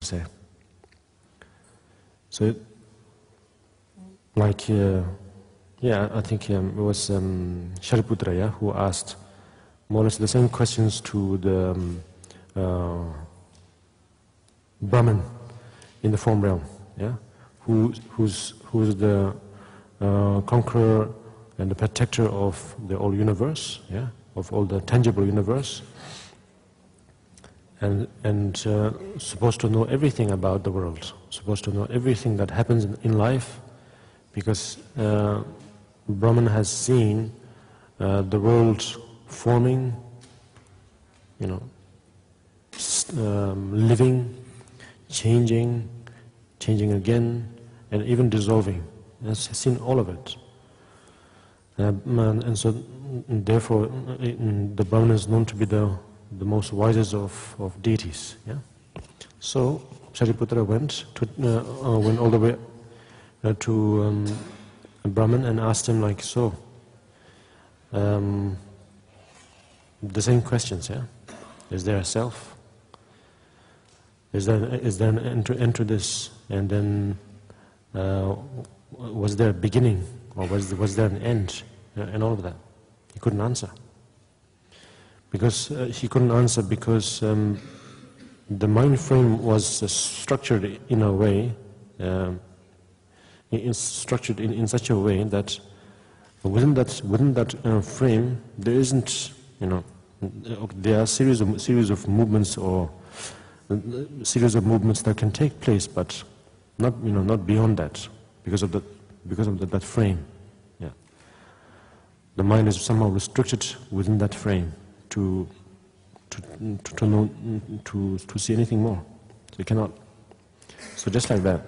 say. So, like, yeah, I think it was Shariputra, yeah, who asked more or less the same questions to the Brahman in the form realm, yeah, who's the conqueror and the protector of the whole universe, yeah, of all the tangible universe, and supposed to know everything about the world, supposed to know everything that happens in life, because Brahman has seen the world forming, you know, living, changing again, and even dissolving. He has seen all of it. And so, therefore, the Brahman is known to be the most wisest of deities. Yeah. So Shariputra went all the way to Brahman and asked him, like, so, the same questions. Yeah. Is there a self? Is there an end to this? And then was there a beginning, or was there an end, and all of that? He couldn't answer. Because he couldn't answer because the mind frame was structured in a way, structured in such a way that within that frame there isn't, you know, there are series of movements or series of movements that can take place, but not, you know, not beyond that, because of that frame. Yeah, the mind is somehow restricted within that frame to know, to see anything more. So you cannot. So just like that,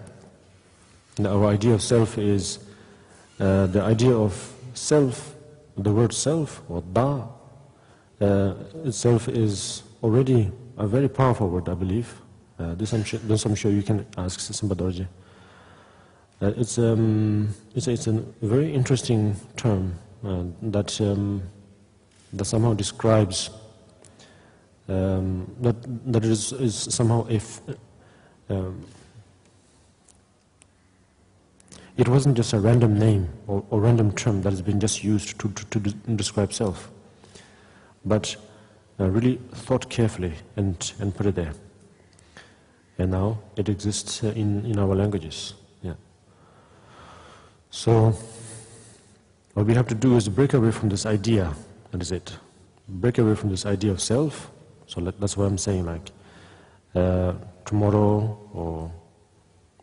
our idea of self is the idea of self. The word self, or da, itself is already a very powerful word, I believe. This I'm sure you can ask Sampadorji. It's a very interesting term that somehow describes that is somehow it wasn't just a random name or random term that has been just used to describe self, but really thought carefully and put it there. And now it exists in our languages. Yeah. So what we have to do is break away from this idea. That is it. Break away from this idea of self. So that's what I'm saying, like tomorrow or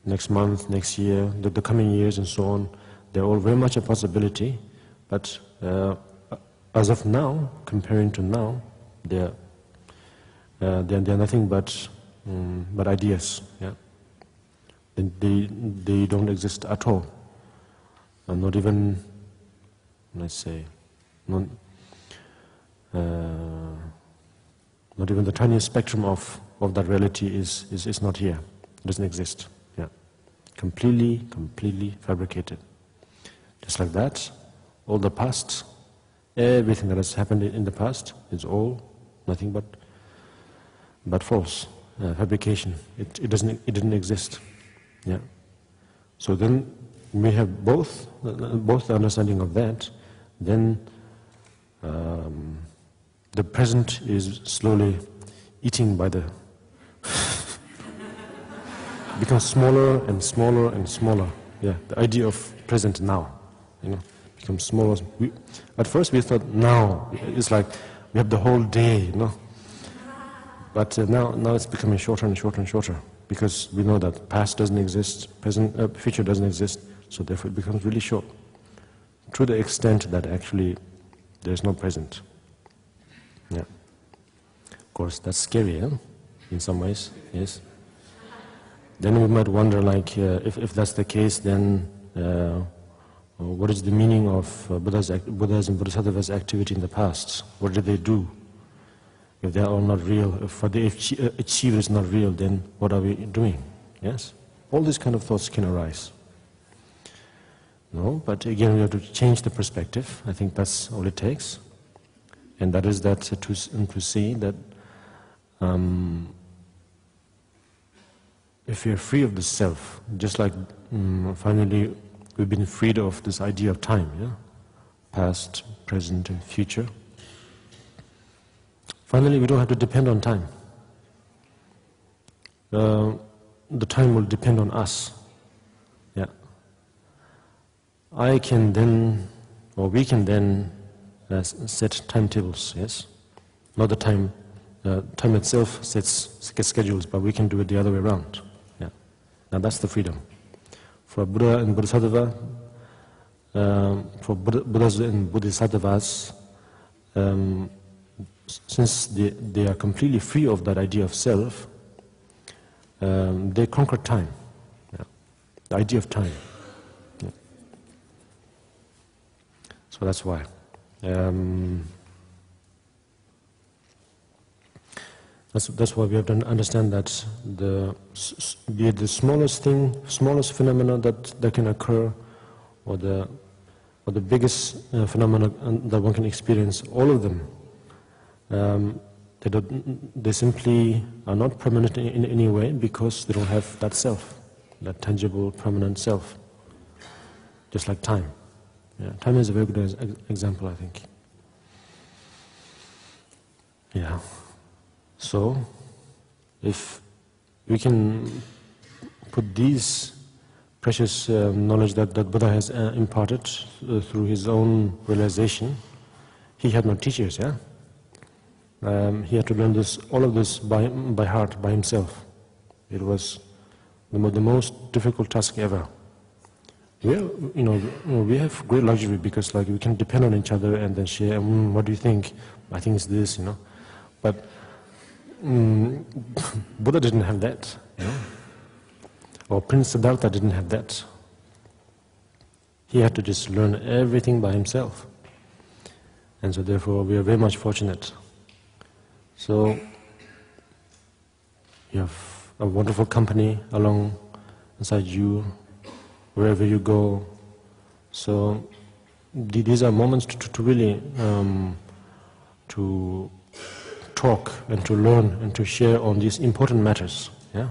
next month, next year, the coming years and so on, they're all very much a possibility, but as of now, comparing to now, they're nothing but ideas. Yeah, they don't exist at all, and not even, let's say, not even the tiniest spectrum of that reality is not here. It doesn't exist. Yeah, completely fabricated. Just like that, all the past, everything that has happened in the past is all nothing but false, fabrication. It didn't exist. Yeah. So then we have both the understanding of that. Then the present is slowly eating by the becomes smaller and smaller and smaller. Yeah, the idea of present now, you know, becomes smaller. At first we thought now it's like we have the whole day, you know. But now it's becoming shorter and shorter and shorter, because we know that past doesn't exist, future doesn't exist, so therefore it becomes really short, to the extent that actually there's no present. Yeah. Of course, that's scary, huh? In some ways, yes. Then we might wonder, like, if that's the case, then what is the meaning of Buddha's and Bodhisattvas' activity in the past? What did they do? If they are all not real, if what they achieve is not real, then what are we doing? Yes? All these kind of thoughts can arise. No, but again we have to change the perspective. I think that's all it takes. And that is that to see that if we are free of the self, just like finally we've been freed of this idea of time, yeah? Past, present, and future. Finally, we don't have to depend on time. The time will depend on us. Yeah. I can then, or we can then set timetables, yes? Not the time. Time itself sets schedules, but we can do it the other way around. Yeah. Now that's the freedom. For Buddha and Bodhisattva, for Buddhas and Bodhisattvas, since they are completely free of that idea of self, they conquer time. Yeah. The idea of time. Yeah. So that's why. That's why we have to understand that the smallest thing, smallest phenomena that can occur, or the biggest phenomena that one can experience, all of them, they simply are not permanent in any way because they don't have that self, that tangible, permanent self. Just like time. Yeah, time is a very good example, I think. Yeah. So, if we can put these precious knowledge that Buddha has imparted through his own realization, he had no teachers, yeah? He had to learn all of this by heart, by himself. It was the most difficult task ever. We have great luxury because we can depend on each other and then share, what do you think? I think it's this, But Buddha didn't have that, or Prince Siddhartha didn't have that. He had to just learn everything by himself. And so therefore we are very much fortunate. So you have a wonderful company alongside you, wherever you go. So these are moments to really to talk and to learn and to share on these important matters. Yeah.